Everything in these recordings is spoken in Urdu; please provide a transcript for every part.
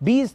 20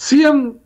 CM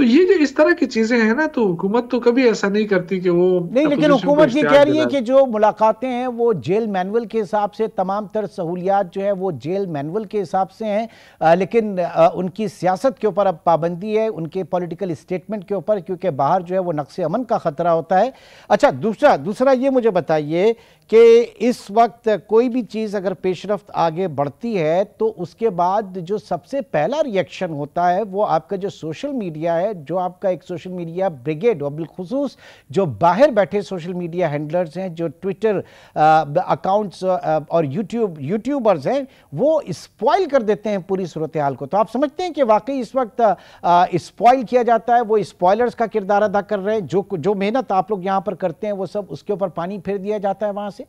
تو یہ جو اس طرح کی چیزیں ہیں نا، تو حکومت تو کبھی ایسا نہیں کرتی کہ وہ نہیں، لیکن حکومت یہ کہہ رہی ہے کہ جو ملاقاتیں ہیں وہ جیل مینول کے حساب سے، تمام تر سہولیات جو ہے وہ جیل مینول کے حساب سے ہیں، لیکن ان کی سیاست کے اوپر اب پابندی ہے، ان کے پولیٹیکل اسٹیٹمنٹ کے اوپر، کیونکہ باہر جو ہے وہ نقص امن کا خطرہ ہوتا ہے۔ اچھا، دوسرا یہ مجھے بتائیے کہ اس وقت کوئی بھی چیز اگر پیش رفت آگے بڑھتی ہے تو اس کے بعد جو سب سے پہلا ری ایکشن ہوتا ہے وہ آپ کا جو سوشل میڈیا ہے، جو آپ کا ایک سوشل میڈیا بریگیڈ، اور بالخصوص جو باہر بیٹھے سوشل میڈیا ہینڈلرز ہیں، جو ٹویٹر اکاؤنٹس اور یوٹیوبرز ہیں، وہ اسپوائل کر دیتے ہیں پوری صورتحال کو۔ تو آپ سمجھتے ہیں کہ واقعی اس وقت اسپوائل کیا جاتا ہے، وہ اسپوائلرز کا کردار ادا کر رہے ہیں، جو محنت آپ لوگ یہاں پر کرتے ہیں وہ سب اس کے اوپر پانی پھیر دیا جاتا ہے وہاں سے؟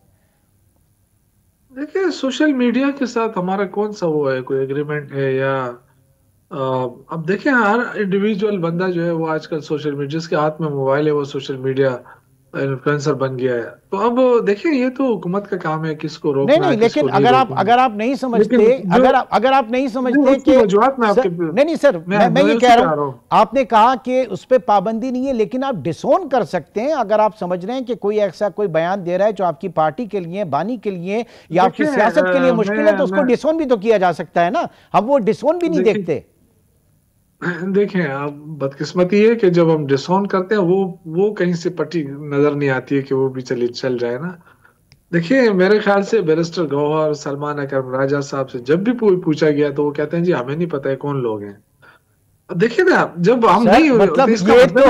دیکھیں، سوشل میڈیا کے ساتھ ہمارا کون سا وہ ہے، کوئی ایگریمنٹ ہے یا اب دیکھیں ہر انڈیویجول بندہ جو ہے وہ آج کل سوشل میڈیا، جس کے ہاتھ میں موبائل ہے وہ سوشل میڈیا انفلوئنسر بن گیا ہے۔ تو اب دیکھیں یہ تو حکومت کا کام ہے کس کو روکنا ہے، نہیں، لیکن اگر آپ نہیں سمجھتے کہ نہیں سر، میں یہ کہہ رہا ہوں، آپ نے کہا کہ اس پہ پابندی نہیں ہے، لیکن آپ ڈسون کر سکتے ہیں اگر آپ سمجھ رہے ہیں کہ کوئی ایسا کوئی بیان دے رہا ہے جو آپ کی پارٹی کے لیے، بانی کے لیے یا آپ کی سیاست کے لیے مشکل ہے، تو اس کو ڈسون بھی تو کیا جا سکتا ہے نا۔ ہم وہ ڈسون بھی نہیں دیکھتے۔ دیکھیں، اب بدقسمتی ہے کہ جب ہم ڈسون کرتے ہیں وہ کہیں سے پٹی نظر نہیں آتی ہے کہ وہ بھی چل جائے نا۔ دیکھیں، میرے خیال سے بیرسٹر گوہر، سلمان اکرم راجہ صاحب سے جب بھی پوچھا گیا تو وہ کہتے ہیں جی ہمیں نہیں پتہ ہے کون لوگ ہیں۔ دیکھیں نا، جب ہم نہیں مطلب یہ تو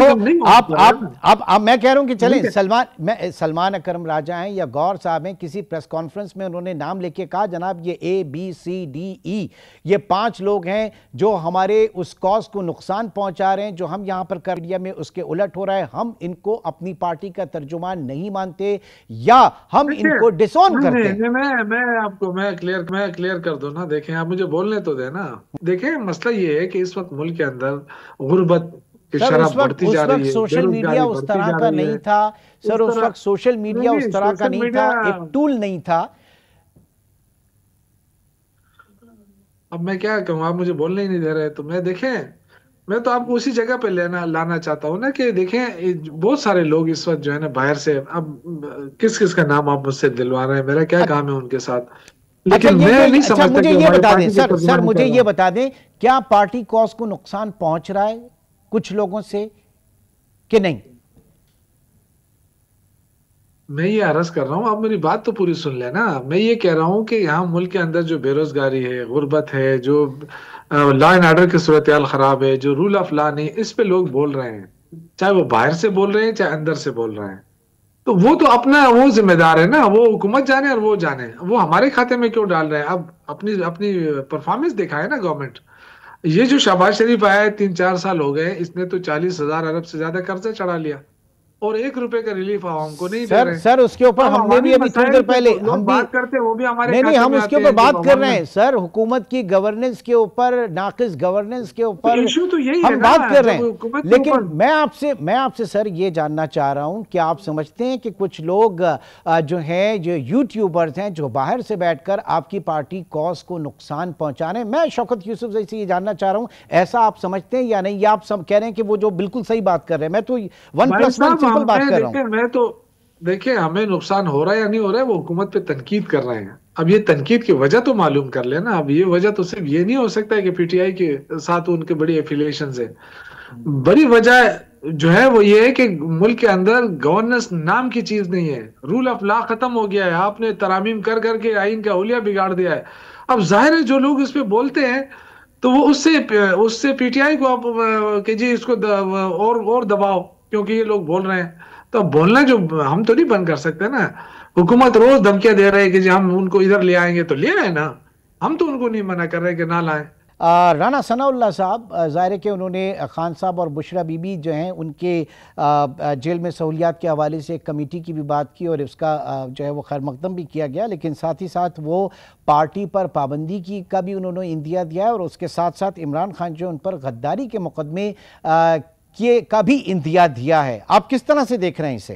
آپ میں کہہ رہا ہوں کہ چلیں سلمان اکرم راجہ ہیں یا گوہر صاحب ہیں، کسی پریس کانفرنس میں انہوں نے نام لے کے کہا جناب یہ ABCDE یہ 5 لوگ ہیں جو ہمارے اس کاز کو نقصان پہنچا رہے ہیں، جو ہم یہاں پر کر دیا میں اس کے الٹ ہو رہا ہے، ہم ان کو اپنی پارٹی کا ترجمان نہیں مانتے یا ہم ان کو ڈسون کرتے ہیں۔ میں کلیئر کر دوں نا، دیکھیں آپ مجھے بولنے تو دیں نا۔ دیکھیں، مسئلہ یہ ہے کہ اس وقت ملک کے اندر غربت کی شرح بڑھتی جا رہی ہے، سوشل میڈیا اس طرح کا نہیں تھا سر، اس وقت سوشل میڈیا اس طرح کا نہیں تھا، ایک ٹول نہیں تھا۔ اب میں کیا کہوں، آپ مجھے بولنے ہی نہیں دے رہے، تو میں تو آپ کو اسی جگہ پہ لانا چاہتا ہوں نا کہ دیکھیں بہت سارے لوگ اس وقت جو ہے نا باہر سے، اب کس کا نام آپ مجھ سے دلوا رہے ہیں، میرا کیا کام ہے ان کے ساتھ، لیکن میں نہیں سمجھتا۔ مجھے یہ بتا دیں سر، مجھے یہ بتا دیں کیا پارٹی کاز کو نقصان پہنچ رہا ہے کچھ لوگوں سے کہ نہیں؟ میں یہ عرض کر رہا ہوں، آپ میری بات تو پوری سن لیں نا۔ میں یہ کہہ رہا ہوں کہ یہاں ملک کے اندر جو بے روزگاری ہے، غربت ہے، جو لا اینڈ آرڈر کی صورتحال خراب ہے، جو رول آف لا نہیں، اس پہ لوگ بول رہے ہیں، چاہے وہ باہر سے بول رہے ہیں چاہے اندر سے بول رہے ہیں۔ تو وہ تو اپنا وہ ذمہ دار ہے نا، وہ حکومت جانے اور وہ جانے، وہ ہمارے کھاتے میں کیوں ڈال رہے ہیں؟ اب اپنی پرفارمنس دکھائے نا گورنمنٹ۔ یہ جو شہباز شریف آیا ہے 3-4 سال ہو گئے، اس نے تو 40,000 ارب سے زیادہ قرضہ چڑھا لیا اور 1 روپے کا ریلیف عوام کو نہیں دے رہے۔ سر اس کے اوپر ہم نے بھی ابھی تھوڑی دیر پہلے ہم بات کرتے ہیں، وہ بھی ہمارے نہیں ہم اس کے اوپر بات کر رہے ہیں سر، حکومت کی گورننس کے اوپر، ناقص گورننس کے اوپر ہم بات کر رہے ہیں۔ لیکن میں آپ سے سر یہ جاننا چاہ رہا ہوں کہ آپ سمجھتے ہیں کہ کچھ لوگ جو ہیں، جو یوٹیوبرز ہیں، جو باہر سے بیٹھ کر آپ کی پارٹی کاز کو نقصان پہنچا رہے ہیں، میں شوکت یوسف سے یہ جاننا چاہ رہا ہوں ایسا آپ سمجھتے ہیں یا نہیں، یا آپ کہہ رہے ہیں کہ وہ جو بالکل صحیح بات کر رہے ہیں؟ میں تو 1+1 سمپل بات کر رہا ہوں۔ میں تو دیکھیں ہمیں نقصان ہو رہا ہے یا نہیں ہو رہا ہے، وہ حکومت پہ تنقید کر رہے ہیں۔ اب یہ تنقید کی وجہ تو معلوم کر لینا۔ اب یہ وجہ تو صرف یہ نہیں ہو سکتا ہے کہ PTI کے ساتھ ان کے بڑی ایفیلیشنز ہیں۔ بڑی وجہ جو ہے وہ یہ ہے کہ ملک کے اندر گورننس نام کی چیز نہیں ہے، رول آف لا ختم ہو گیا ہے، آپ نے ترامیم کر کے آئین کا حلیہ بگاڑ دیا ہے۔ اب ظاہر ہے جو لوگ اس پہ بولتے ہیں تو وہ اس سے PTI کو آپ کہ جی اس کو اور دباؤ کیونکہ یہ لوگ بول رہے ہیں۔ تو بولنا جو ہم تو نہیں بند کر سکتے نا۔ حکومت روز دھمکیاں دے رہے ہیں کہ جی ہم ان کو ادھر لے آئیں گے، تو لے آئیں نا، ہم تو ان کو نہیں منع کر رہے کہ نہ لائیں۔ رانا ثناء اللہ صاحب، ظاہر ہے کہ انہوں نے خان صاحب اور بشرا بی بی جو ہیں ان کے جیل میں سہولیات کے حوالے سے ایک کمیٹی کی بھی بات کی اور اس کا جو ہے وہ خیر مقدم بھی کیا گیا، لیکن ساتھ ہی ساتھ وہ پارٹی پر پابندی کی کا بھی انہوں نے اندیا دیا ہے اور اس کے ساتھ ساتھ عمران خان جو ان پر غداری کے مقدمے کا بھی اندیا دیا ہے۔ آپ کس طرح سے دیکھ رہے ہیں اسے؟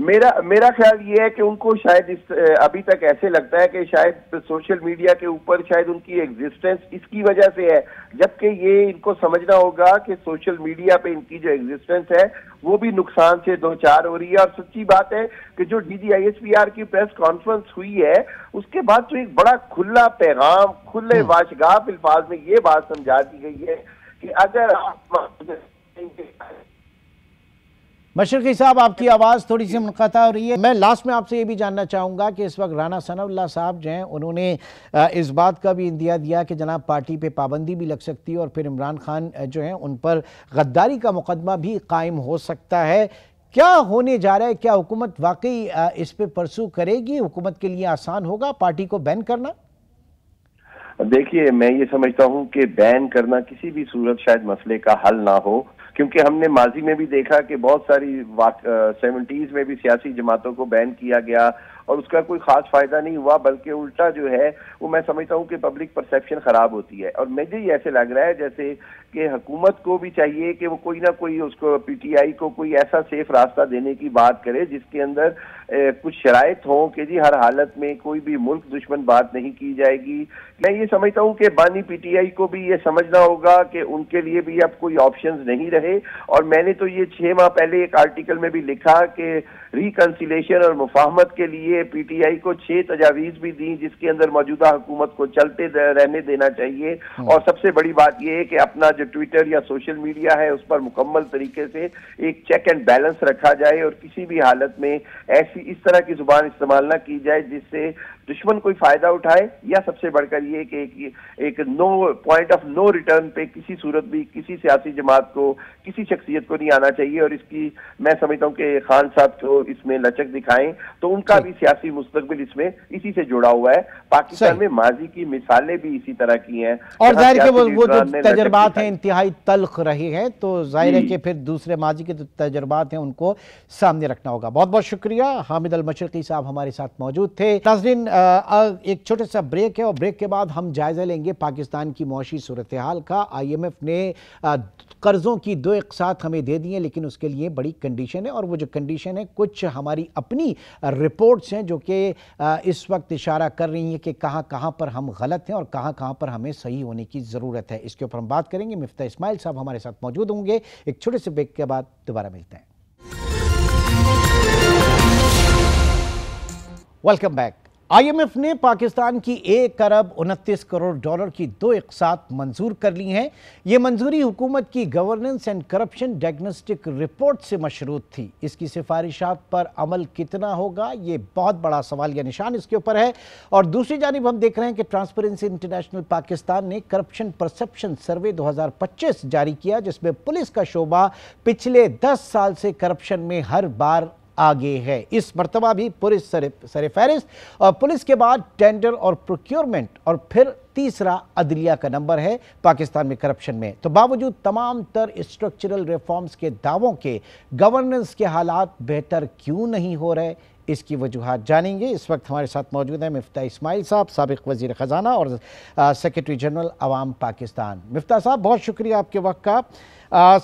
میرا خیال یہ ہے کہ ان کو شاید ابھی تک ایسے لگتا ہے کہ شاید سوشل میڈیا کے اوپر شاید ان کی ایگزسٹنس اس کی وجہ سے ہے، جبکہ یہ ان کو سمجھنا ہوگا کہ سوشل میڈیا پہ ان کی جو ایگزسٹنس ہے وہ بھی نقصان سے دوچار ہو رہی ہے۔ اور سچی بات ہے کہ جو DGISPR کی پریس کانفرنس ہوئی ہے اس کے بعد تو ایک بڑا کھلا پیغام، کھلے واشگاف الفاظ میں یہ بات سمجھا دی گئی ہے کہ اگر آپ مشرقی صاحب آپ کی آواز تھوڑی سی منقطع ہو رہی ہے۔ میں لاسٹ میں آپ سے یہ بھی جاننا چاہوں گا کہ اس وقت رانا ثناء اللہ صاحب جو ہیں انہوں نے اس بات کا بھی اندیا دیا کہ جناب پارٹی پہ پابندی بھی لگ سکتی ہے اور پھر عمران خان جو ہیں ان پر غداری کا مقدمہ بھی قائم ہو سکتا ہے۔ کیا ہونے جا رہا ہے؟ کیا حکومت واقعی اس پہ پرسو کرے گی؟ حکومت کے لیے آسان ہوگا پارٹی کو بین کرنا؟ دیکھیے، میں یہ سمجھتا ہوں کہ بین کرنا کسی بھی صورت شاید مسئلے کا حل نہ ہو، کیونکہ ہم نے ماضی میں بھی دیکھا کہ بہت ساری 70s میں بھی سیاسی جماعتوں کو بین کیا گیا اور اس کا کوئی خاص فائدہ نہیں ہوا، بلکہ الٹا جو ہے وہ میں سمجھتا ہوں کہ پبلک پرسیپشن خراب ہوتی ہے۔ اور مجھے یہ ایسے لگ رہا ہے جیسے کہ حکومت کو بھی چاہیے کہ وہ کوئی نہ کوئی اس کو PTI کو کوئی ایسا سیف راستہ دینے کی بات کرے جس کے اندر کچھ شرائط ہوں کہ جی ہر حالت میں کوئی بھی ملک دشمن بات نہیں کی جائے گی۔ میں یہ سمجھتا ہوں کہ بانی PTI کو بھی یہ سمجھنا ہوگا کہ ان کے لیے بھی اب کوئی آپشنز نہیں رہے، اور میں نے تو یہ 6 ماہ پہلے ایک آرٹیکل میں بھی لکھا کہ ریکنسیلیشن اور مفاہمت کے لیے PTI کو 6 تجاویز بھی دیں جس کے اندر موجودہ حکومت کو چلتے رہنے دینا چاہیے، اور سب سے بڑی بات یہ ہے کہ اپنا جو ٹویٹر یا سوشل میڈیا ہے اس پر مکمل طریقے سے ایک چیک اینڈ بیلنس رکھا جائے، اور کسی بھی حالت میں اس طرح کی زبان استعمال نہ کی جائے جس سے دشمن کوئی فائدہ اٹھائے، یا سب سے بڑھ کر یہ کہ ایک پوائنٹ آف نو ریٹرن پہ کسی صورت بھی کسی سیاسی جماعت کو، کسی شخصیت کو نہیں آنا چاہیے۔ اور اس کی میں سمجھتا ہوں کہ خان صاحب کو اس میں لچک دکھائیں تو ان کا بھی سیاسی مستقبل اس میں اسی سے جڑا ہوا ہے۔ پاکستان میں ماضی کی مثالیں بھی اسی طرح کی ہیں، اور ظاہر ہے کہ وہ جو تجربات ہیں انتہائی تلخ رہے ہیں، تو ظاہر ہے کہ پھر دوسرے ماضی کے جو تجربات ہیں ان کو سامنے رکھنا ہوگا۔ بہت بہت شکریہ، حامد المشرقی صاحب ہمارے ساتھ موجود تھے۔ ناظرین، ایک چھوٹا سا بریک ہے اور بریک کے بعد ہم جائزہ لیں گے پاکستان کی معاشی صورتحال کا۔ IMF نے قرضوں کی 2 اقساط ہمیں دے دی ہیں، لیکن اس کے لیے بڑی کنڈیشن ہے، اور وہ جو کنڈیشن ہے کچھ ہماری اپنی رپورٹس ہیں جو کہ اس وقت اشارہ کر رہی ہیں کہ کہاں کہاں پر ہم غلط ہیں اور کہاں کہاں پر ہمیں صحیح ہونے کی ضرورت ہے۔ اس کے اوپر ہم بات کریں گے۔ مفتاح اسماعیل صاحب ہمارے ساتھ موجود ہوں گے۔ ایک چھوٹے سے بریک کے بعد دوبارہ ملتے ہیں۔ Welcome back. IMF نے پاکستان کی $1 ارب 29 کروڑ کی 2 اقساط منظور کر لی ہیں۔ یہ منظوری حکومت کی governance and corruption diagnostic report سے مشروط تھی۔ اس کی سفارشات پر عمل کتنا ہوگا، یہ بہت بڑا سوالیہ نشان اس کے اوپر ہے۔ اور دوسری جانب ہم دیکھ رہے ہیں کہ ٹرانسپیرنسی انٹرنیشنل پاکستان نے کرپشن پرسپشن سروے 2025 جاری کیا، جس میں پولیس کا شعبہ پچھلے 10 سال سے کرپشن میں ہر بار آگے ہے۔ اس مرتبہ بھی پولیس سر فہرست، اور پولیس کے بعد ٹینڈر اور پروکیورمنٹ، اور پھر تیسرا عدلیہ کا نمبر ہے پاکستان میں کرپشن میں۔ تو باوجود تمام تر اسٹرکچرل ریفارمز کے دعووں کے گورننس کے حالات بہتر کیوں نہیں ہو رہے، اس کی وجوہات جانیں گے۔ اس وقت ہمارے ساتھ موجود ہیں مفتاح اسماعیل صاحب، سابق وزیر خزانہ اور سیکرٹری جنرل عوام پاکستان۔ مفتاح صاحب، بہت شکریہ آپ کے وقت کا۔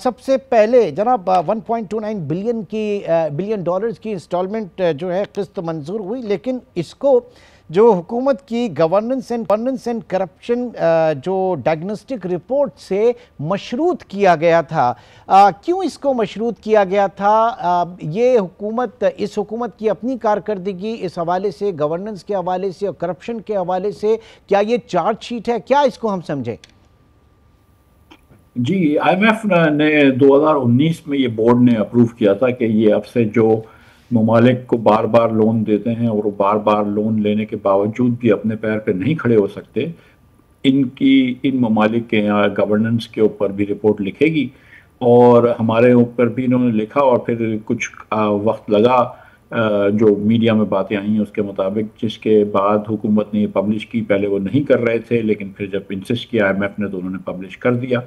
سب سے پہلے جناب 1.29 بلین ڈالرز کی انسٹالمنٹ جو ہے قسط منظور ہوئی، لیکن اس کو جو حکومت کی گورننس اینڈ کرپشن جو ڈائگنوسٹک رپورٹ سے مشروط کیا گیا تھا، کیوں اس کو مشروط کیا گیا تھا؟ یہ اس حکومت کی اپنی کارکردگی اس حوالے سے، گورننس کے حوالے سے اور کرپشن کے حوالے سے، کیا یہ چارج شیٹ ہے؟ کیا اس کو ہم سمجھیں؟ جی، IMF نے 2019 میں یہ بورڈ نے اپروو کیا تھا کہ یہ اب سے جو ممالک کو بار بار لون دیتے ہیں اور وہ بار بار لون لینے کے باوجود بھی اپنے پیر پہ نہیں کھڑے ہو سکتے، ان ممالک کے یہاں گورننس کے اوپر بھی رپورٹ لکھے گی، اور ہمارے اوپر بھی انہوں نے لکھا، اور پھر کچھ وقت لگا جو میڈیا میں باتیں آئیں اس کے مطابق، جس کے بعد حکومت نے یہ پبلش کی۔ پہلے وہ نہیں کر رہے تھے، لیکن پھر جب انسسٹ کیا IMF نے تو انہوں نے پبلش کر دیا۔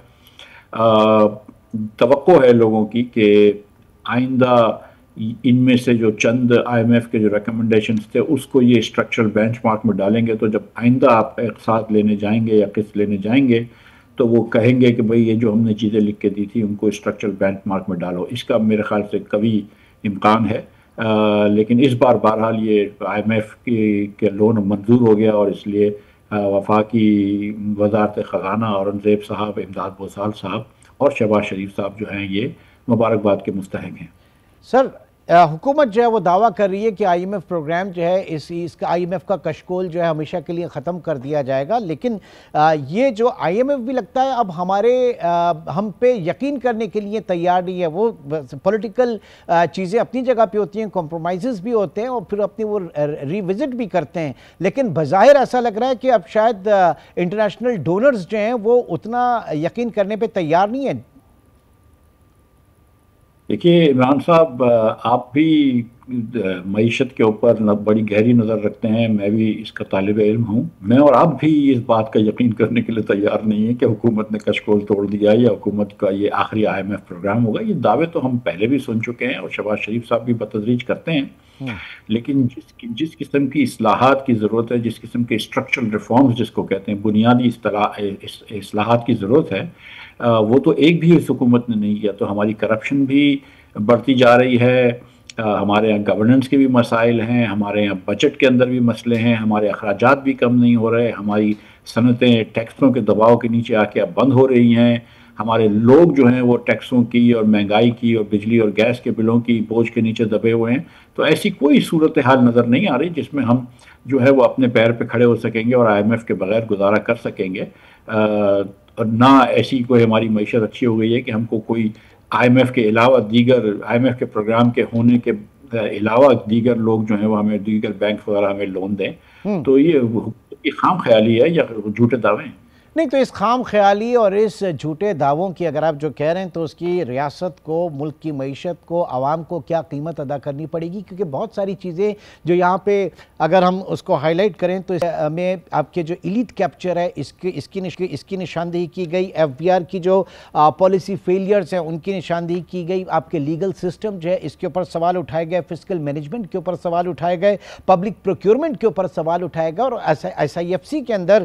توقع ہے لوگوں کی کہ آئندہ ان میں سے جو چند IMF کے جو ریکمنڈیشنز تھے اس کو یہ اسٹرکچرل بینچ مارک میں ڈالیں گے، تو جب آئندہ آپ ایک ساتھ لینے جائیں گے یا قسط لینے جائیں گے تو وہ کہیں گے کہ بھئی یہ جو ہم نے چیزیں لکھ کے دی تھی ان کو اسٹرکچرل بینچ مارک میں ڈالو۔ اس کا میرے خیال سے قوی امکان ہے۔ لیکن اس بار بہرحال یہ IMF کے لون منظور ہو گیا، اور اس لیے وفاقی وزارت خزانہ اورنگزیب صاحب، امداد بھوسال صاحب اور شہباز شریف صاحب جو ہیں یہ مبارکباد کے مستحق ہیں۔ سر حکومت جو ہے وہ دعویٰ کر رہی ہے کہ IMF پروگرام جو ہے اس کا IMF کا کشکول جو ہے ہمیشہ کے لیے ختم کر دیا جائے گا، لیکن یہ جو IMF بھی لگتا ہے اب ہم پہ یقین کرنے کے لیے تیار نہیں ہے۔ وہ پولیٹیکل چیزیں اپنی جگہ پہ ہوتی ہیں، کمپرومائزز بھی ہوتے ہیں اور پھر اپنی وہ ریوزٹ بھی کرتے ہیں، لیکن بظاہر ایسا لگ رہا ہے کہ اب شاید انٹرنیشنل ڈونرز جو ہیں وہ اتنا یقین کرنے پہ تیار نہیں ہیں۔ دیکھیے عمران صاحب، آپ بھی معیشت کے اوپر بڑی گہری نظر رکھتے ہیں، میں بھی اس کا طالب علم ہوں۔ میں اور آپ بھی اس بات کا یقین کرنے کے لیے تیار نہیں ہے کہ حکومت نے کشکول توڑ دیا یا حکومت کا یہ آخری IMF پروگرام ہوگا۔ یہ دعوے تو ہم پہلے بھی سن چکے ہیں اور شہباز شریف صاحب بھی بتدریج کرتے ہیں، لیکن جس قسم کی اصلاحات کی ضرورت ہے، جس قسم کے اسٹرکچرل ریفارمز جس کو کہتے ہیں، بنیادی اصلاحات کی ضرورت ہے، وہ تو ایک بھی اس حکومت نے نہیں کیا۔ تو ہماری کرپشن بھی بڑھتی جا رہی ہے، ہمارے یہاں گورننس کے بھی مسائل ہیں، ہمارے یہاں بجٹ کے اندر بھی مسئلے ہیں، ہمارے اخراجات بھی کم نہیں ہو رہے، ہماری صنعتیں ٹیکسوں کے دباؤ کے نیچے آ کے اب بند ہو رہی ہیں، ہمارے لوگ جو ہیں وہ ٹیکسوں کی اور مہنگائی کی اور بجلی اور گیس کے بلوں کی بوجھ کے نیچے دبے ہوئے ہیں۔ تو ایسی کوئی صورتحال نظر نہیں آ رہی جس میں ہم جو ہے وہ اپنے پیر پہ کھڑے ہو سکیں گے اور IMF کے بغیر گزارا کر سکیں گے، اور نہ ایسی کوئی ہماری معیشت اچھی ہو گئی ہے کہ ہم کو کوئی IMF کے علاوہ IMF کے پروگرام کے ہونے کے علاوہ دیگر لوگ جو ہیں وہ ہمیں دیگر بینک وغیرہ ہمیں لون دیں۔ تو یہ خام خیالی ہے یا جھوٹے دعوے ہیں؟ نہیں تو اس خام خیالی اور اس جھوٹے دعووں کی اگر آپ جو کہہ رہے ہیں تو اس کی ریاست کو، ملک کی معیشت کو، عوام کو کیا قیمت ادا کرنی پڑے گی؟ کیونکہ بہت ساری چیزیں جو یہاں پہ اگر ہم اس کو ہائی لائٹ کریں تو اس میں آپ کے جو ایلیٹ کیپچر ہے اس کی نشاندہی کی گئی، FBR کی جو پالیسی فیلیئرز ہیں ان کی نشاندہی کی گئی، آپ کے لیگل سسٹم جو ہے اس کے اوپر سوال اٹھائے گئے، فسکل مینجمنٹ کے اوپر سوال اٹھائے گئے، پبلک پروکیورمنٹ کے اوپر سوال اٹھائے گئے، اور SIFC کے اندر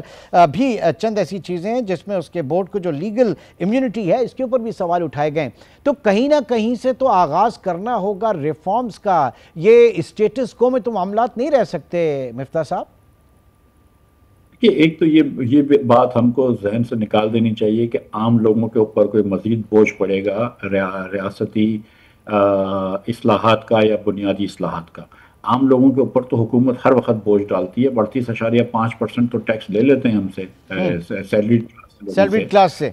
بھی چند ایسی چیزیں ہیں جس میں اس کے بورڈ کو جو لیگل امیونٹی ہے اس کے اوپر بھی سوال اٹھائے گئے۔ تو کہیں نہ کہیں سے تو آغاز کرنا ہوگا ریفارمز کا، یہ اسٹیٹس کو میں تو معاملات نہیں رہ سکتے مفتاح صاحب۔ کہ ایک تو یہ بات ہم کو ذہن سے نکال دینی چاہیے کہ عام لوگوں کے اوپر کوئی مزید بوجھ پڑے گا ریاستی اصلاحات کا یا بنیادی اصلاحات کا۔ عام لوگوں کے اوپر تو حکومت ہر وقت بوجھ ڈالتی ہے، 38.5% تو ٹیکس لے لیتے ہیں ہم سے، سیلری کلاس سے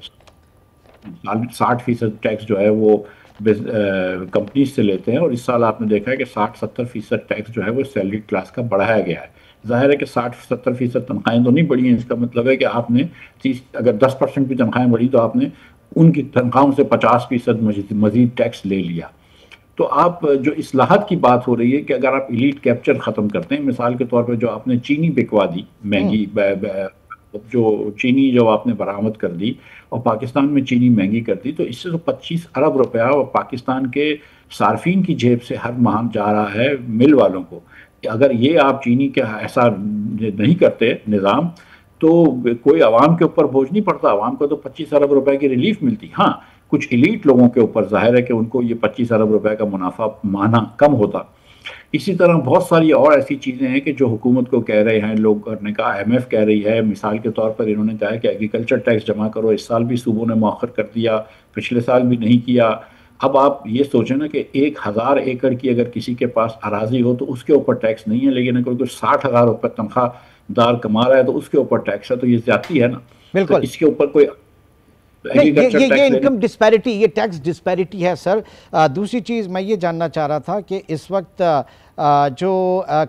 60% ٹیکس جو ہے وہ کمپنیز سے لیتے ہیں، اور اس سال آپ نے دیکھا ہے کہ 60-70% ٹیکس جو ہے وہ سیلری کلاس کا بڑھایا گیا ہے۔ ظاہر ہے کہ 60-70% تنخواہیں تو نہیں بڑھی ہیں، اس کا مطلب ہے کہ آپ نے اگر 10% بھی تنخواہیں بڑھی تو آپ نے ان کی تنخواہوں سے 50% مزید ٹیکس لے لیا۔ تو آپ جو اصلاحات کی بات ہو رہی ہے کہ اگر آپ ایلیٹ کیپچر ختم کرتے ہیں، مثال کے طور پہ جو آپ نے چینی بکوا دی مہنگی، جو چینی جو آپ نے برآمد کر دی اور پاکستان میں چینی مہنگی کر دی، تو اس سے تو 25 ارب روپیہ اور پاکستان کے صارفین کی جیب سے ہر ماہ جا رہا ہے مل والوں کو۔ اگر یہ آپ چینی کا ایسا نہیں کرتے نظام تو کوئی عوام کے اوپر بوجھ نہیں پڑتا، عوام کو تو 25 ارب روپے کی ریلیف ملتی۔ ہاں کچھ ایلیٹ لوگوں کے اوپر ظاہر ہے کہ ان کو یہ 25 ارب روپے کا منافع ماہانہ کم ہوتا۔ اسی طرح بہت ساری اور ایسی چیزیں ہیں کہ جو حکومت کو کہہ رہے ہیں لوگ کرنے کا، IMF کہہ رہی ہے، مثال کے طور پر انہوں نے کہا کہ ایگریکلچر ٹیکس جمع کرو، اس سال بھی صوبوں نے مؤخر کر دیا، پچھلے سال بھی نہیں کیا۔ اب آپ یہ سوچیں نا کہ 1000 ایکڑ کی اگر کسی کے پاس اراضی ہو تو اس کے اوپر ٹیکس نہیں ہے، لیکن اگر کوئی 60,000 روپے تنخواہ دار کما رہا ہے تو اس کے اوپر ٹیکس ہے، تو یہ زیادتی ہے نا۔ بالکل، اس کے اوپر کوئی یہ انکم ڈسپیرٹی، یہ ٹیکس ڈسپیرٹی ہے سر۔ دوسری چیز میں یہ جاننا چاہ رہا تھا کہ اس وقت جو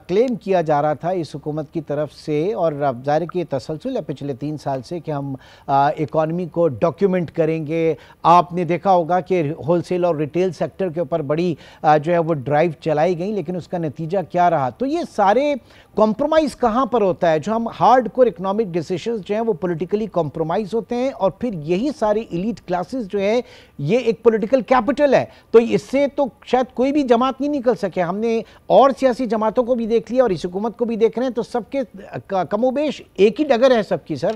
کلیم کیا جا رہا تھا اس حکومت کی طرف سے، اور ظاہر ہے کہ یہ تسلسل ہے پچھلے 3 سال سے کہ ہم اکانومی کو ڈاکیومنٹ کریں گے۔ آپ نے دیکھا ہوگا کہ ہول سیل اور ریٹیل سیکٹر کے اوپر بڑی جو ہے وہ ڈرائیو چلائی گئی، لیکن اس کا نتیجہ کیا رہا؟ تو یہ سارے کمپرومائز کہاں پر ہوتا ہے؟ جو ہم ہارڈ کور اکنامک ڈیسیشنز جو ہیں وہ پولیٹیکلی کمپرومائز ہوتے ہیں، اور پھر یہی ساری ایلیٹ کلاسز جو ہے یہ ایک پولیٹیکل کیپٹل ہے، تو اس سے تو شاید کوئی بھی جماعت نہیں نکل سکے۔ ہم نے اور سیاسی جماعتوں کو بھی دیکھ لیا اور اس حکومت کو بھی دیکھ رہے ہیں، تو سب کے کم و بیش ایک ہی ڈگر ہے سب کی۔ سر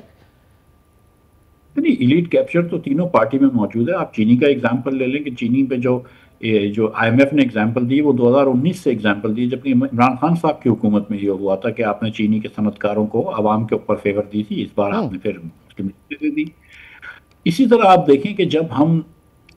نہیں، ایلیٹ کیپچر تو تینوں پارٹی میں موجود ہے۔ آپ چینی کا ایگزامپل لے لیں کہ چینی پہ جو یہ جو IMF نے اگزامپل دی وہ 2019 سے اگزامپل دی، جبکہ عمران خان صاحب کی حکومت میں یہ ہوا تھا کہ آپ نے چینی کے صنعت کاروں کو عوام کے اوپر فیور دی تھی، اس بار آپ نے پھر دے دی۔ اسی طرح آپ دیکھیں کہ جب ہم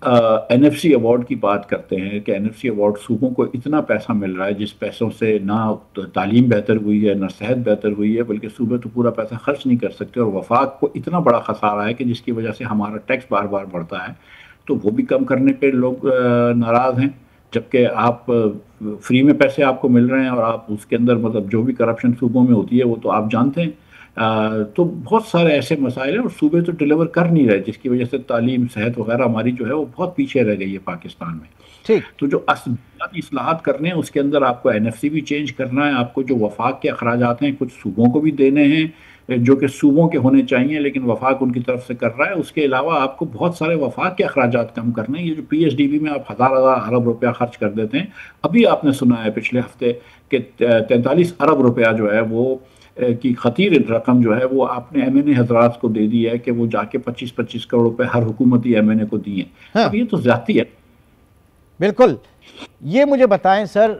NFC ایوارڈ کی بات کرتے ہیں کہ NFC ایوارڈ صوبوں کو اتنا پیسہ مل رہا ہے جس پیسوں سے نہ تعلیم بہتر ہوئی ہے نہ صحت بہتر ہوئی ہے، بلکہ صوبے تو پورا پیسہ خرچ نہیں کر سکتے، اور وفاق کو اتنا بڑا خسارہ ہے کہ جس کی وجہ سے ہمارا ٹیکس بار بار بڑھتا ہے، تو وہ بھی کم کرنے پہ لوگ ناراض ہیں، جبکہ آپ فری میں پیسے آپ کو مل رہے ہیں اور آپ اس کے اندر مطلب جو بھی کرپشن صوبوں میں ہوتی ہے وہ تو آپ جانتے ہیں۔ تو بہت سارے ایسے مسائل ہیں اور صوبے تو ڈیلیور کر نہیں رہے، جس کی وجہ سے تعلیم صحت وغیرہ ہماری جو ہے وہ بہت پیچھے رہ گئی ہے پاکستان میں۔ تو جو اصلاحات کرنے ہیں اس کے اندر آپ کو NFC بھی چینج کرنا ہے، آپ کو جو وفاق کے اخراجات ہیں کچھ صوبوں کو بھی دینے ہیں جو کہ صوبوں کے ہونے چاہیے لیکن وفاق ان کی طرف سے کر رہا ہے، اس کے علاوہ آپ کو بہت سارے وفاق کے اخراجات کم کرنے ہیں۔ یہ جو PHDB میں آپ ہزار ارب روپیہ خرچ کر دیتے ہیں، ابھی آپ نے سنا ہے پچھلے ہفتے کہ 43 ارب روپیہ جو ہے وہ کی خطیر رقم جو ہے وہ آپ نے MNA حضرات کو دے دی ہے کہ وہ جا کے 25 کروڑ روپے ہر حکومتی MNA کو دیے ہیں۔ اب یہ تو زیادتی ہے۔ بالکل۔ یہ مجھے بتائیں سر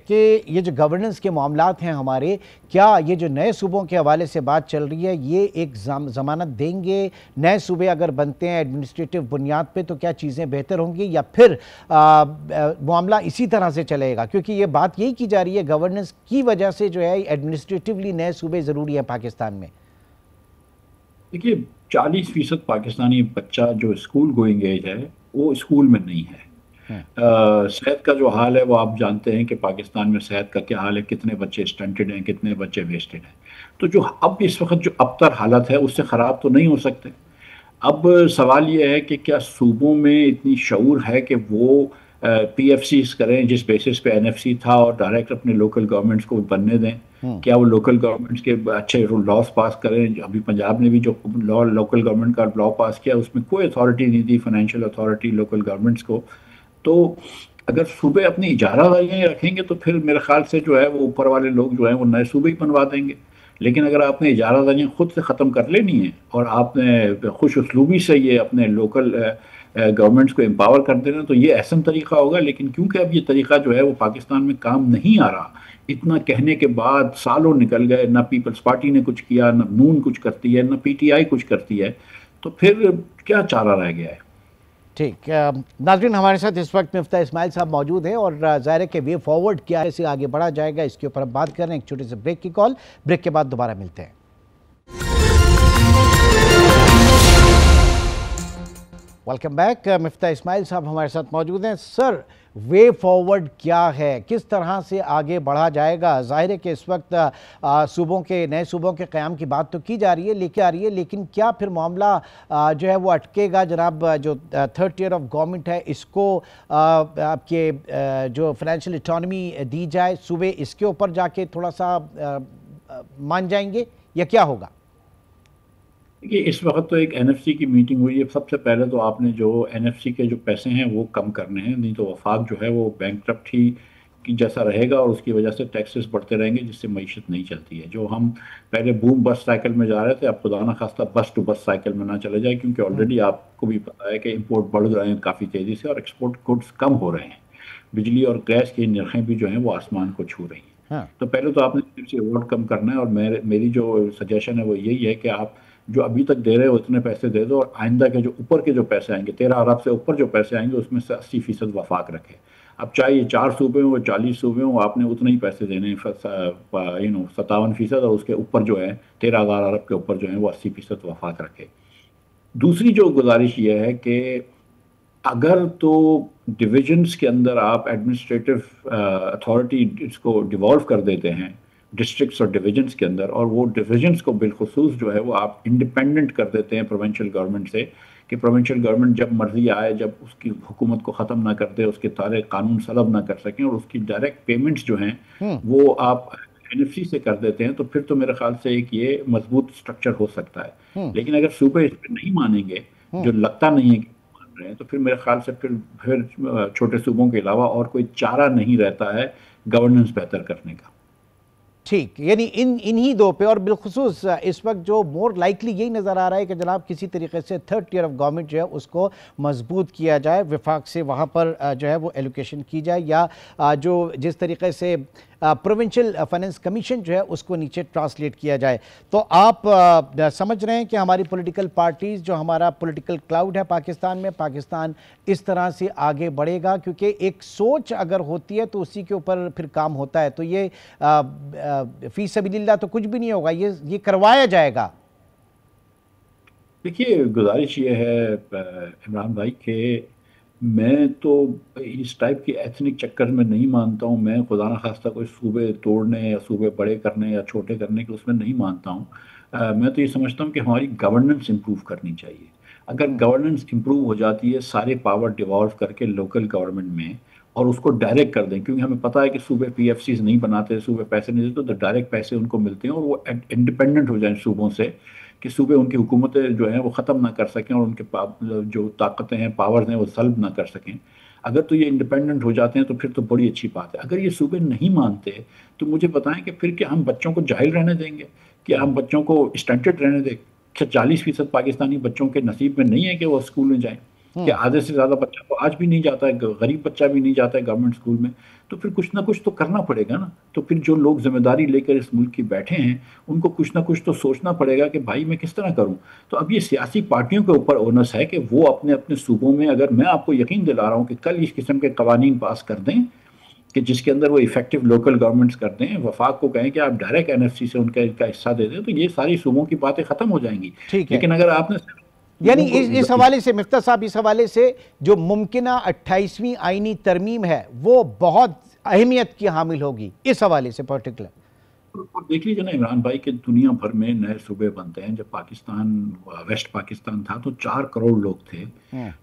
کہ یہ جو گورننس کے معاملات ہیں ہمارے، کیا یہ جو نئے صوبوں کے حوالے سے بات چل رہی ہے یہ ایک ضمانت دیں گے؟ نئے صوبے اگر بنتے ہیں ایڈمنسٹریٹو بنیاد پہ تو کیا چیزیں بہتر ہوں گی، یا پھر معاملہ اسی طرح سے چلے گا؟ کیونکہ یہ بات یہی کی جا رہی ہے گورننس کی وجہ سے جو ہے ایڈمنسٹریٹولی نئے صوبے ضروری ہیں پاکستان میں۔ دیکھیے 40% پاکستانی بچہ جو اسکول گوئنگ ایج ہے وہ اسکول میں نہیں ہے۔ صحت کا جو حال ہے وہ آپ جانتے ہیں کہ پاکستان میں صحت کا کیا حال ہے، کتنے بچے سٹنٹڈ ہیں، کتنے بچے ویسٹڈ ہیں۔ تو جو اب اس وقت جو ابتر حالت ہے اس سے خراب تو نہیں ہو سکتے۔ اب سوال یہ ہے کہ کیا صوبوں میں اتنی شعور ہے کہ وہ PFCs کریں جس بیسس پہ NFC تھا اور ڈائریکٹ اپنے لوکل گورنمنٹس کو بننے دیں؟ کیا وہ لوکل گورنمنٹس کے اچھے لاز پاس کریں؟ ابھی پنجاب نے بھی جو لوکل گورنمنٹ کا لا پاس کیا اس میں کوئی اتھارٹی نہیں دی، فائنینشیل اتھارٹی لوکل گورنمنٹس کو۔ تو اگر صوبے اپنی اجارہ داریاں رکھیں گے تو پھر میرے خیال سے جو ہے وہ اوپر والے لوگ جو ہیں وہ نئے صوبے ہی بنوا دیں گے، لیکن اگر آپ نے اجارہ داریاں خود سے ختم کر لینی ہیں اور آپ نے خوش اسلوبی سے یہ اپنے لوکل گورنمنٹس کو امپاور کر دینا تو یہ احسن طریقہ ہوگا۔ لیکن کیونکہ اب یہ طریقہ جو ہے وہ پاکستان میں کام نہیں آ رہا، اتنا کہنے کے بعد سالوں نکل گئے، نہ پیپلز پارٹی نے کچھ کیا، نہ نون کچھ کرتی ہے، نہ PTI کچھ کرتی ہے، تو پھر کیا چارہ رہ گیا ہے؟ ٹھیک ناظرین، ہمارے ساتھ اس وقت مفتاح اسماعیل صاحب موجود ہیں اور ظاہر ہے کہ وے فارورڈ کیا ہے، اسے آگے بڑھا جائے گا، اس کے اوپر ہم بات کر رہے ہیں۔ ایک چھوٹے سے بریک کی کال، بریک کے بعد دوبارہ ملتے ہیں۔ Welcome back. مفتاح اسماعیل صاحب ہمارے ساتھ موجود ہیں۔ سر، وے فارورڈ کیا ہے، کس طرح سے آگے بڑھا جائے گا؟ ظاہر ہے کہ اس وقت نئے صوبوں کے قیام کی بات تو کی جا رہی ہے، لیکن کیا پھر معاملہ جو ہے وہ اٹکے گا؟ جناب جو تھرڈ ٹیئر آف گورنمنٹ ہے اس کو آپ کے جو فائنینشیل اٹانومی دی جائے، صوبے اس کے اوپر جا کے تھوڑا سا مان جائیں گے یا کیا ہوگا؟ دیکھیے اس وقت تو ایک NFC کی میٹنگ ہوئی ہے، سب سے پہلے تو آپ نے جو NFC کے جو پیسے ہیں وہ کم کرنے ہیں، نہیں تو وفاق جو ہے وہ بینکرپٹ ہی کی جیسا رہے گا اور اس کی وجہ سے ٹیکسز بڑھتے رہیں گے جس سے معیشت نہیں چلتی ہے۔ جو ہم پہلے بوم بس سائیکل میں جا رہے تھے اب خدا نخواستہ بس ٹو بس سائیکل میں نہ چلے جائے، کیونکہ آلریڈی آپ کو بھی پتہ ہے کہ امپورٹ بڑھ رہے ہیں کافی تیزی سے اور ایکسپورٹ گڈس کم ہو رہے ہیں، بجلی اور گیس کی نرخیں بھی جو ہیں وہ آسمان کو چھو رہی ہیں۔ تو پہلے تو آپ نے ایوارڈ کم کرنا ہے، اور میری جو سجیشن ہے وہ یہی ہے کہ آپ جو ابھی تک دے رہے ہو اتنے پیسے دے دو، اور آئندہ کے جو اوپر کے جو پیسے آئیں گے 13 ارب سے اوپر جو پیسے آئیں گے اس میں سے 80% وفاق رکھے۔ اب چاہے یہ 4 صوبے ہوں 40 صوبے ہوں، آپ نے اتنے ہی پیسے دینے ہیں 57%، اور اس کے اوپر جو ہے 13,000 ارب کے اوپر جو ہے وہ 80% وفاق رکھے۔ دوسری جو گزارش یہ ہے کہ اگر تو ڈویژنس کے اندر آپ ایڈمنسٹریٹو اتھارٹی اس کو ڈیوالو کر دیتے ہیں ڈسٹرکٹس اور ڈویژنس کے اندر، اور وہ ڈویژنس کو بالخصوص جو ہے وہ آپ انڈیپینڈنٹ کر دیتے ہیں پروونشل گورنمنٹ سے، کہ پروونشل گورنمنٹ جب مرضی آئے، جب اس کی حکومت کو ختم نہ کر دے، اس کے سارے قانون سلب نہ کر سکیں، اور اس کی ڈائریکٹ پیمنٹس جو ہیں وہ آپ NFC سے کر دیتے ہیں، تو پھر تو میرے خیال سے ایک یہ مضبوط سٹرکچر ہو سکتا ہے۔ لیکن اگر صوبے اس پہ نہیں مانیں گے، جو لگتا نہیں ہے کہ مان رہے ہیں، تو پھر میرے خیال سے پھر چھوٹے صوبوں کے علاوہ اور کوئی چارہ نہیں رہتا ہے گورننس بہتر کرنے کا۔ ٹھیک، یعنی انہی دو پہ، اور بالخصوص اس وقت جو مور لائکلی یہی نظر آ رہا ہے کہ جناب کسی طریقے سے تھرڈ ٹیئر آف گورنمنٹ جو ہے اس کو مضبوط کیا جائے، وفاق سے وہاں پر جو ہے وہ ایلوکیشن کی جائے، یا جو جس طریقے سے پروونشل فائننس کمیشن جو ہے اس کو نیچے ٹرانسلیٹ کیا جائے۔ تو آپ سمجھ رہے ہیں کہ ہماری پولیٹیکل پارٹیز، جو ہمارا پولیٹیکل کلاؤڈ ہے پاکستان میں، پاکستان اس طرح سے آگے بڑھے گا؟ کیونکہ ایک سوچ اگر ہوتی ہے تو اسی کے اوپر پھر کام ہوتا ہے، تو یہ فی سبیل اللہ تو کچھ بھی نہیں ہوگا، یہ کروایا جائے گا۔ دیکھیے، گزارش یہ ہے عمران بھائی کہ میں تو اس ٹائپ کی ایتھنک چکر میں نہیں مانتا ہوں، میں خدا نخواستہ کوئی صوبے توڑنے یا صوبے بڑے کرنے یا چھوٹے کرنے کے اس میں نہیں مانتا ہوں۔ میں تو یہ سمجھتا ہوں کہ ہماری گورننس امپروو کرنی چاہیے۔ اگر گورننس امپروو ہو جاتی ہے، سارے پاور ڈیوالو کر کے لوکل گورنمنٹ میں، اور اس کو ڈائریکٹ کر دیں، کیونکہ ہمیں پتہ ہے کہ صوبے پی ایف سیز نہیں بناتے، صوبے پیسے نہیں دیتے، تو ڈائریکٹ پیسے ان کو ملتے ہیں اور وہ انڈیپینڈنٹ ہو جائیں صوبوں سے، کہ صوبے ان کی حکومتیں جو ہیں وہ ختم نہ کر سکیں اور ان کے جو طاقتیں ہیں، پاورز ہیں، وہ سلب نہ کر سکیں۔ اگر تو یہ انڈیپینڈنٹ ہو جاتے ہیں تو پھر تو بڑی اچھی بات ہے۔ اگر یہ صوبے نہیں مانتے تو مجھے بتائیں کہ پھر کیا ہم بچوں کو جاہل رہنے دیں گے؟ کیا ہم بچوں کو اسٹنٹڈ رہنے دیں؟ کیا 40% پاکستانی بچوں کے نصیب میں نہیں ہے کہ وہ اسکول میں جائیں؟ کہ آدھے سے زیادہ بچہ تو آج بھی نہیں جاتا ہے، غریب بچہ بھی نہیں جاتا ہے گورنمنٹ اسکول میں؟ تو پھر کچھ نہ کچھ تو کرنا پڑے گا نا۔ تو پھر جو لوگ ذمہ داری لے کر اس ملک کی بیٹھے ہیں، ان کو کچھ نہ کچھ تو سوچنا پڑے گا کہ بھائی میں کس طرح کروں۔ تو اب یہ سیاسی پارٹیوں کے اوپر اونس ہے کہ وہ اپنے اپنے صوبوں میں، اگر میں آپ کو یقین دلا رہا ہوں کہ کل اس قسم کے قوانین پاس کر دیں کہ جس کے اندر وہ ایفیکٹو لوکل گورنمنٹس کر دیں، وفاق کو کہیں کہ آپ ڈائریکٹ این ایف سی سے ان کا حصہ دے دیں، تو یہ ساری صوبوں کی باتیں ختم ہو جائیں گی۔ لیکن اگر آپ نے یعنی اس حوالے سے مفتاح صاحب، اس حوالے سے جو ممکنہ 28ویں آئینی ترمیم ہے وہ بہت اہمیت کی حامل ہوگی اس حوالے سے پرٹیکولر۔ اور دیکھ لیجیے نا عمران بھائی کہ دنیا بھر میں نئے صوبے بنتے ہیں۔ جب پاکستان ویسٹ پاکستان تھا تو 4 کروڑ لوگ تھے۔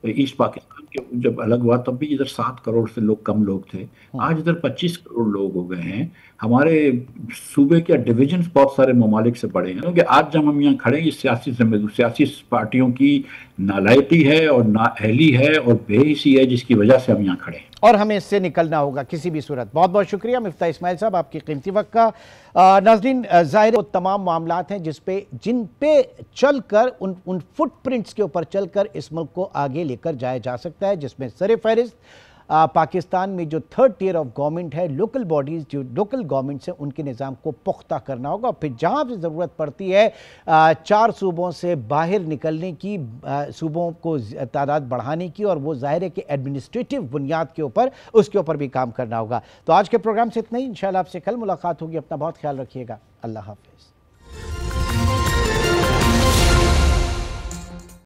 ایسٹ پاکستان کے جب الگ ہوا تب بھی ادھر 7 کروڑ سے کم لوگ تھے۔ آج ادھر 25 کروڑ لوگ ہو گئے ہیں۔ ہمارے صوبے کے ڈویژنز بہت سارے ممالک سے بڑے ہیں، کیونکہ آج جب ہم یہاں کھڑے ہیں، یہ سیاسی پارٹیوں کی نالائقی ہے اور نااہلی ہے اور بے حسی ہے، جس کی وجہ سے ہم یہاں کھڑے ہیں، اور ہمیں اس سے نکلنا ہوگا کسی بھی صورت۔ بہت بہت شکریہ مفتاح اسماعیل صاحب آپ کی قیمتی وقت کا۔ ناظرین، ظاہر وہ تمام معاملات ہیں جن پہ چل کر ان فٹ پرنٹس کے اوپر چل کر اس ملک کو آگے لے کر جایا جا سکتا ہے، جس میں سر فہرست پاکستان میں جو تھرڈ ٹیئر آف گورنمنٹ ہے، لوکل باڈیز جو لوکل گورنمنٹس ہیں، ان کے نظام کو پختہ کرنا ہوگا، اور پھر جہاں بھی ضرورت پڑتی ہے 4 صوبوں سے باہر نکلنے کی، صوبوں کو تعداد بڑھانے کی، اور وہ ظاہر ہے کہ ایڈمنسٹریٹو بنیاد کے اوپر اس کے اوپر بھی کام کرنا ہوگا۔ تو آج کے پروگرام سے اتنا ہی، انشاءاللہ آپ سے کل ملاقات ہوگی۔ اپنا بہت خیال رکھیے گا۔ اللہ حافظ۔